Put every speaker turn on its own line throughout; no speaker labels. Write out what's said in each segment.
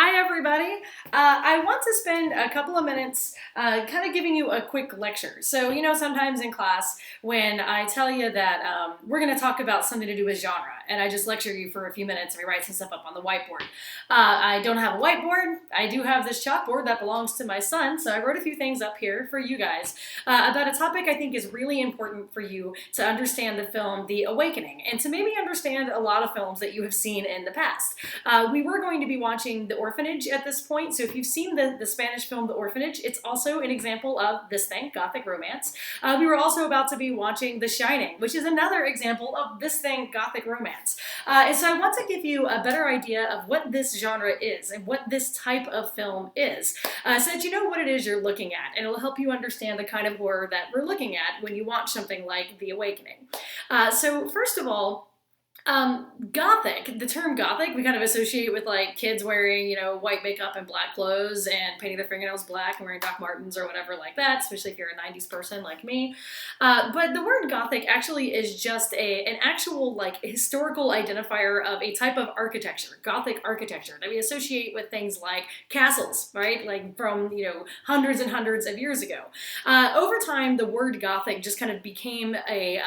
Hi, everybody. I want to spend a couple of minutes kind of giving you a quick lecture. So, sometimes in class, when I tell you that we're going to talk about something to do with genre, and I just lecture you for a few minutes and we write some stuff up on the whiteboard. I don't have a whiteboard. I do have this chalkboard that belongs to my son, so I wrote a few things up here for you guys about a topic I think is really important for you to understand the film The Awakening, and to maybe understand a lot of films that you have seen in the past. We were going to be watching The Orphanage at this point, so if you've seen the Spanish film The Orphanage, it's also an example of this thing, Gothic romance. We were also about to be watching The Shining, which is another example of this thing, Gothic romance. And so I want to give you a better idea of what this genre is and what this type of film is, so that you know what it is you're looking at, and it'll help you understand the kind of horror that we're looking at when you watch something like The Awakening. So first of all, Gothic, the term Gothic, we kind of associate with like kids wearing, white makeup and black clothes and painting their fingernails black and wearing Doc Martens or whatever like that, especially if you're a 90s person like me. But the word Gothic actually is just an actual like historical identifier of a type of architecture, Gothic architecture, that we associate with things like castles, right? Like from, hundreds and hundreds of years ago. Over time, the word Gothic just kind of became a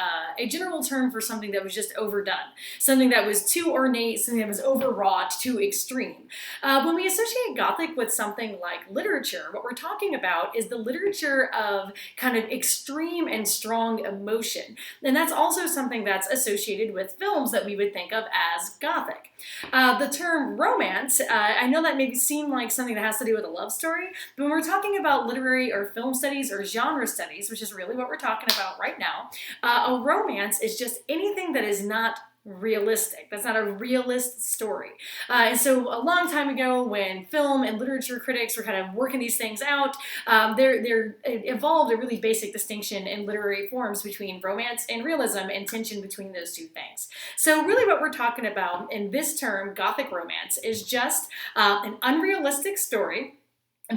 general term for something that was just overdone. Something that was too ornate, something that was overwrought, too extreme. When we associate Gothic with something like literature, what we're talking about is the literature of kind of extreme and strong emotion. And that's also something that's associated with films that we would think of as Gothic. The term romance, I know that may seem like something that has to do with a love story, but when we're talking about literary or film studies or genre studies, which is really what we're talking about right now, a romance is just anything that is not realistic. That's not a realist story. And so a long time ago, when film and literature critics were kind of working these things out, there evolved a really basic distinction in literary forms between romance and realism and tension between those two things. So really what we're talking about in this term, Gothic romance, is just an unrealistic story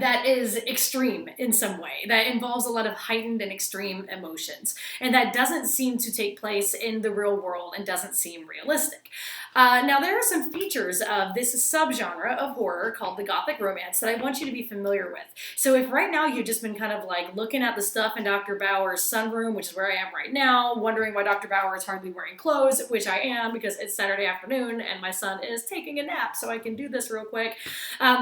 that is extreme in some way, that involves a lot of heightened and extreme emotions, and that doesn't seem to take place in the real world and doesn't seem realistic. Now, there are some features of this subgenre of horror called the Gothic romance that I want you to be familiar with. So if right now you've just been kind of like looking at the stuff in Dr. Bauer's sunroom, which is where I am right now, wondering why Dr. Bauer is hardly wearing clothes, which I am because it's Saturday afternoon and my son is taking a nap, so I can do this real quick.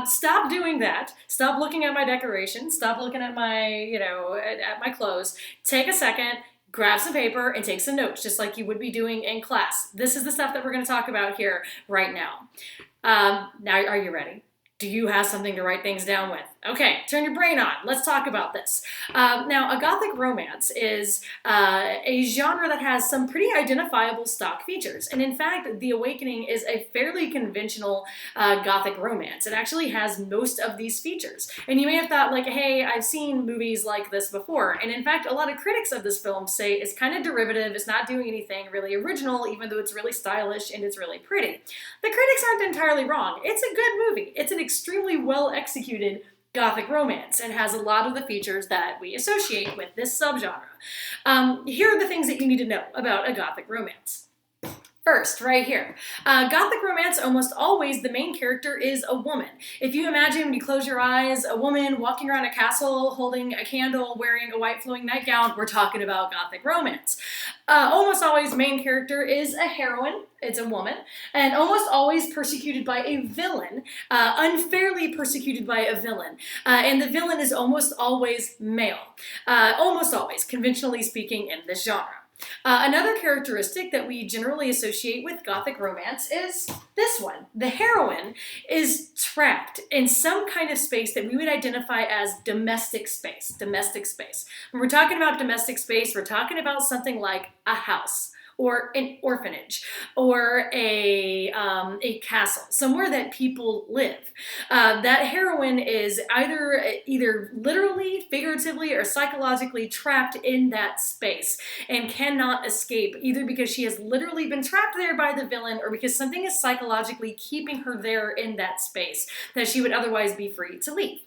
Stop doing that. Stop looking at my decorations. Stop looking at my, at my clothes. Take a second. Grab some paper and take some notes, just like you would be doing in class. This is the stuff that we're going to talk about here right now. Now, are you ready? Do you have something to write things down with? Okay, turn your brain on. Let's talk about this. Now, a Gothic romance is a genre that has some pretty identifiable stock features. And in fact, The Awakening is a fairly conventional Gothic romance. It actually has most of these features. And you may have thought, like, hey, I've seen movies like this before. And in fact, a lot of critics of this film say it's kind of derivative, it's not doing anything really original, even though it's really stylish and it's really pretty. The critics aren't entirely wrong. It's a good movie. It's an extremely well executed Gothic romance and has a lot of the features that we associate with this subgenre. Here are the things that you need to know about a Gothic romance. First, right here. Gothic romance, almost always the main character is a woman. If you imagine, when you close your eyes, a woman walking around a castle holding a candle, wearing a white flowing nightgown, we're talking about Gothic romance. Almost always main character is a heroine, it's a woman, and almost always persecuted by a villain, unfairly persecuted by a villain. And the villain is almost always male. Almost always, conventionally speaking, in this genre. Another characteristic that we generally associate with Gothic romance is this one. The heroine is trapped in some kind of space that we would identify as domestic space. Domestic space. When we're talking about domestic space, we're talking about something like a house, or an orphanage, or a castle, somewhere that people live. That heroine is either literally, figuratively, or psychologically trapped in that space and cannot escape, either because she has literally been trapped there by the villain or because something is psychologically keeping her there in that space that she would otherwise be free to leave.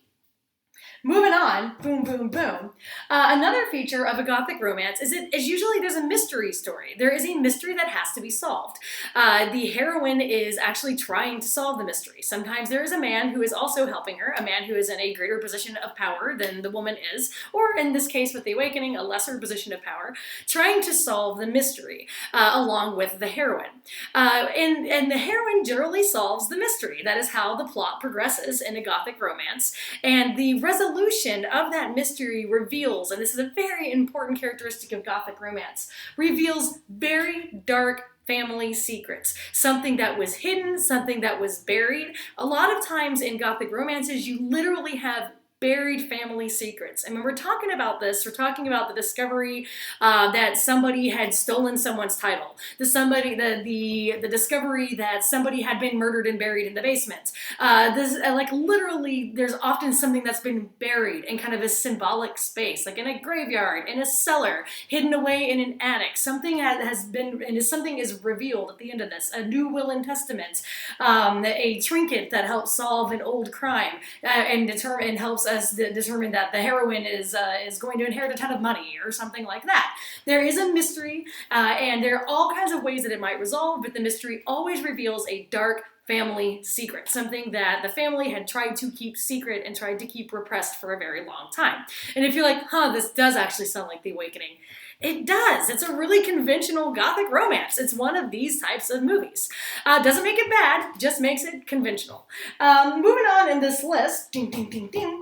Moving on, boom, boom, boom. Another feature of a Gothic romance is usually there's a mystery story. There is a mystery that has to be solved. The heroine is actually trying to solve the mystery. Sometimes there is a man who is also helping her, a man who is in a greater position of power than the woman is, or in this case with the awakening, a lesser position of power, trying to solve the mystery along with the heroine. And the heroine generally solves the mystery. That is how the plot progresses in a Gothic romance. And the resolution of that mystery reveals, and this is a very important characteristic of Gothic romance, reveals very dark family secrets. Something that was hidden, something that was buried. A lot of times in Gothic romances, you literally have buried family secrets. And when we're talking about this, we're talking about the discovery that somebody had stolen someone's title, the discovery that somebody had been murdered and buried in the basement. Like literally, there's often something that's been buried in kind of a symbolic space, like in a graveyard, in a cellar, hidden away in an attic. Something has been, and something is revealed at the end of this. A new will and testament, a trinket that helps solve an old crime and helps us determine that the heroine is going to inherit a ton of money or something like that. There is a mystery, and there are all kinds of ways that it might resolve, but the mystery always reveals a dark family secret, something that the family had tried to keep secret and tried to keep repressed for a very long time. And if you're like, this does actually sound like The Awakening, it does. It's a really conventional Gothic romance. It's one of these types of movies. Doesn't make it bad, just makes it conventional. Moving on in this list, ding, ding, ding, ding.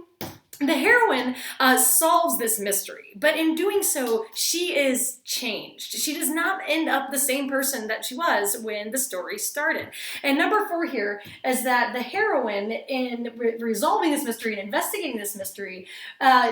The heroine solves this mystery, but in doing so, she is changed. She does not end up the same person that she was when the story started. And number 4 here is that the heroine, in resolving this mystery and investigating this mystery,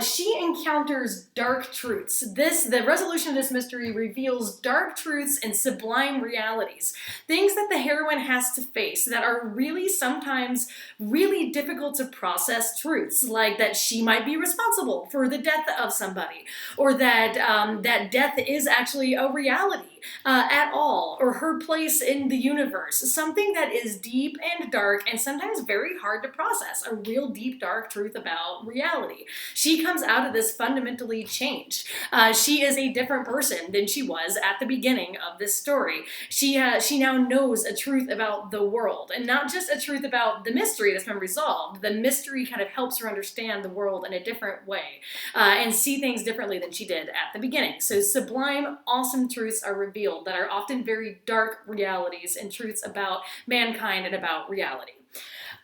she encounters dark truths. The resolution of this mystery reveals dark truths and sublime realities. Things that the heroine has to face that are really sometimes really difficult to process truths, like that she might be responsible for the death of somebody, or that that death is actually a reality at all, or her place in the universe. Something that is deep and dark and sometimes very hard to process, a real deep dark truth about reality. She comes out of this fundamentally changed. She is a different person than she was at the beginning of this story. She now knows a truth about the world, and not just a truth about the mystery that's been resolved. The mystery kind of helps her understand the world in a different way and see things differently than she did at the beginning. So sublime, awesome truths are revealed that are often very dark realities and truths about mankind and about reality.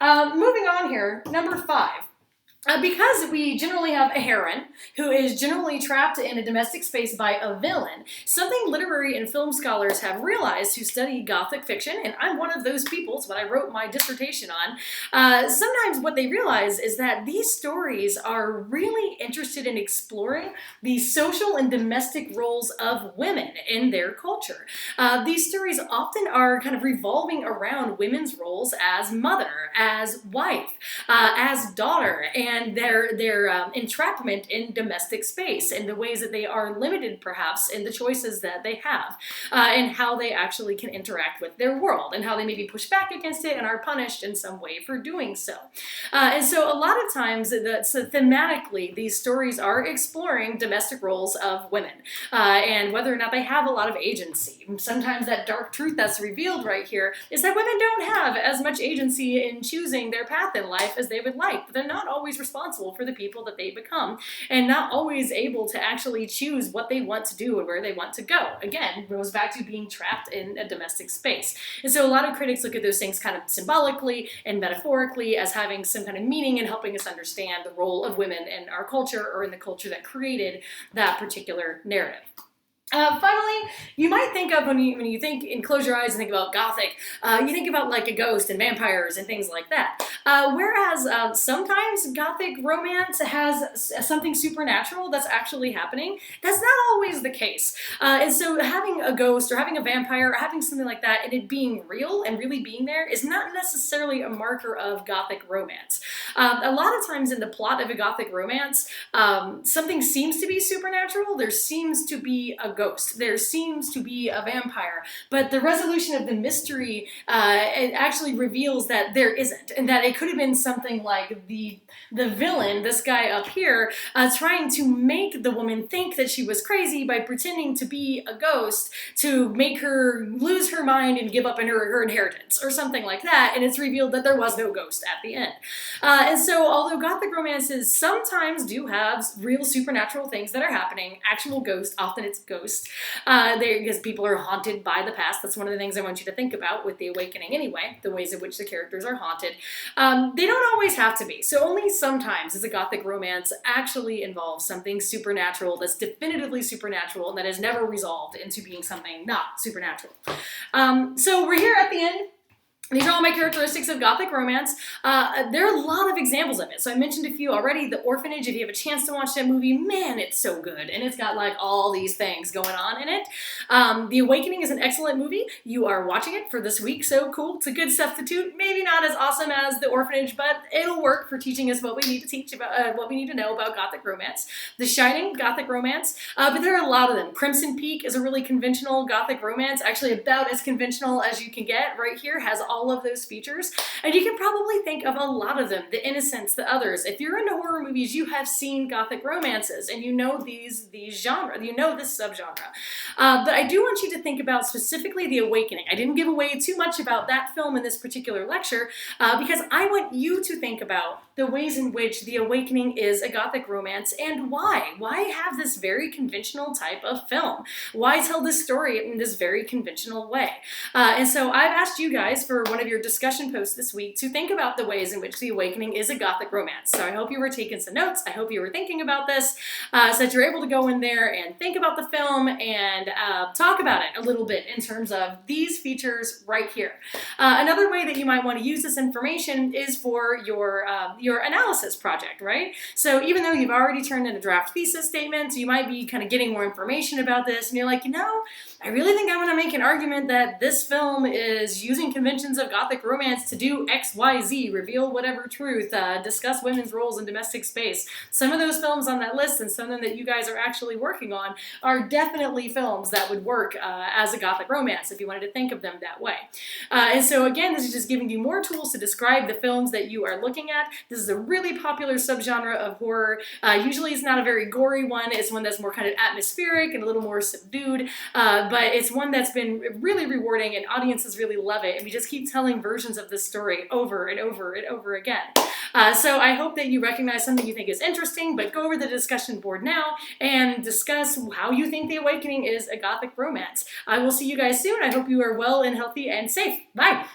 Moving on here, number 5. Because we generally have a heroine who is generally trapped in a domestic space by a villain, something literary and film scholars have realized who study Gothic fiction, and I'm one of those people, it's what I wrote my dissertation on, sometimes what they realize is that these stories are really interested in exploring the social and domestic roles of women in their culture. These stories often are kind of revolving around women's roles as mother, as wife, as daughter, and their entrapment in domestic space, and the ways that they are limited perhaps in the choices that they have, and how they actually can interact with their world, and how they maybe push back against it and are punished in some way for doing so. And so a lot of times, thematically, these stories are exploring domestic roles of women, and whether or not they have a lot of agency. Sometimes that dark truth that's revealed right here is that women don't have as much agency in choosing their path in life as they would like, but they're not always responsible for the people that they become, and not always able to actually choose what they want to do and where they want to go. Again, it goes back to being trapped in a domestic space. And so a lot of critics look at those things kind of symbolically and metaphorically as having some kind of meaning and helping us understand the role of women in our culture or in the culture that created that particular narrative. Finally, you might think of, when you think and close your eyes and think about Gothic, you think about like a ghost and vampires and things like that. Whereas sometimes Gothic romance has something supernatural that's actually happening. That's not always the case. And so having a ghost or having a vampire or having something like that and it being real and really being there is not necessarily a marker of Gothic romance. A lot of times in the plot of a Gothic romance, something seems to be supernatural. There seems to be a ghost. There seems to be a vampire, but the resolution of the mystery it actually reveals that there isn't, and that it could have been something like the villain, this guy up here, trying to make the woman think that she was crazy by pretending to be a ghost to make her lose her mind and give up in her inheritance or something like that, and it's revealed that there was no ghost at the end. And so although Gothic romances sometimes do have real supernatural things that are happening, actual ghosts, often it's ghosts, because people are haunted by the past. That's one of the things I want you to think about with The Awakening anyway, the ways in which the characters are haunted. They don't always have to be. So only sometimes does a Gothic romance actually involve something supernatural that's definitively supernatural and that is never resolved into being something not supernatural. So we're here at the end. These are all my characteristics of Gothic romance. There are a lot of examples of it. So I mentioned a few already. The Orphanage, if you have a chance to watch that movie, man, it's so good. And it's got like all these things going on in it. The Awakening is an excellent movie. You are watching it for this week, so cool. It's a good substitute. Maybe not as awesome as The Orphanage, but it'll work for teaching us what we need to teach about, what we need to know about Gothic romance. The Shining, Gothic romance. But there are a lot of them. Crimson Peak is a really conventional Gothic romance, actually about as conventional as you can get. Right here has all of those features, and you can probably think of a lot of them. The Innocents, the Others. If you're into horror movies, you have seen Gothic romances, and you know these genres, you know this subgenre. But I do want you to think about specifically The Awakening. I didn't give away too much about that film in this particular lecture, because I want you to think about the ways in which The Awakening is a Gothic romance and why. Why have this very conventional type of film? Why tell this story in this very conventional way? And so I've asked you guys for one of your discussion posts this week to think about the ways in which The Awakening is a Gothic romance. So I hope you were taking some notes. I hope you were thinking about this so that you're able to go in there and think about the film and talk about it a little bit in terms of these features right here. Another way that you might want to use this information is for your analysis project, right? So even though you've already turned in a draft thesis statement, you might be kind of getting more information about this, and you're like, I really think I'm going to make an argument that this film is using conventions of Gothic romance to do X, Y, Z, reveal whatever truth, discuss women's roles in domestic space. Some of those films on that list and some of them that you guys are actually working on are definitely films that would work as a Gothic romance if you wanted to think of them that way. And so again, this is just giving you more tools to describe the films that you are looking at. This is a really popular subgenre of horror. Usually it's not a very gory one. It's one that's more kind of atmospheric and a little more subdued. But it's one that's been really rewarding and audiences really love it. And we just keep telling versions of this story over and over and over again. So I hope that you recognize something you think is interesting, but go over the discussion board now and discuss how you think The Awakening is a Gothic romance. I will see you guys soon. I hope you are well and healthy and safe. Bye.